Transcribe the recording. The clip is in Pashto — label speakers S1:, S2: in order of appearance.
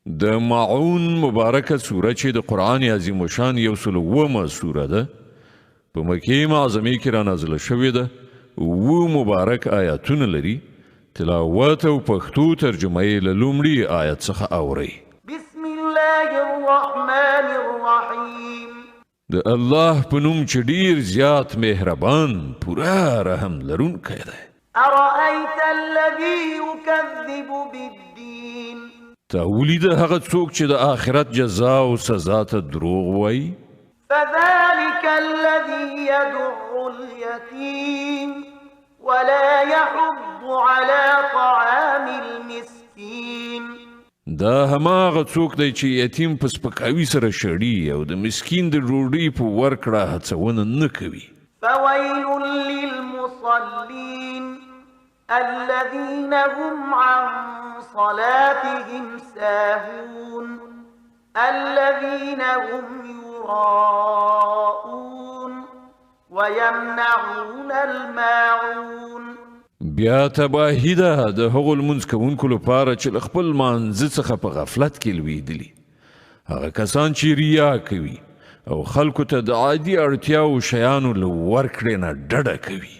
S1: د معون مبارکه سوره چې د قرآن عظیم الشان 107 سوره ده په مکې معظمې کې را نازله شوې ده. 7 مبارک آیاتونه لري. تلاوت او پښتو ترجمه یې له لومړي آیت څخه اورئ.
S2: بسم الله الرحمن الرحیم.
S1: د الله په نوم چې ډیر زیات مهربان پورا رحم لرونکی دی.
S2: ارأیت الذی یکذب بالدین.
S1: تا ولید هغه څوک چې د آخرت جزا او سزا ته دروغ وایي.
S2: فذلك الذي يدع اليتيم ولا يحض على طعام المسكين.
S1: دا هماغه څوک دی چې یتیم په سپکاوي سره شړي او د مسکین د ډوډۍ په ورکړه هڅونه نه کوي.
S2: فويل للمصلين الذين هم عن صلاتهم ساهون الذين هم يراءون ويمنعون الماعون.
S1: بیا تباهی ده د هغو لمونځ کوونکو لپاره چې له خپل مانځه څخه په غفلت کې لویدلي. هغه کسان چې ریا کوي او خلکو ته د عادي اړتیاو شیانو له ورکړې نه ډډه کوي.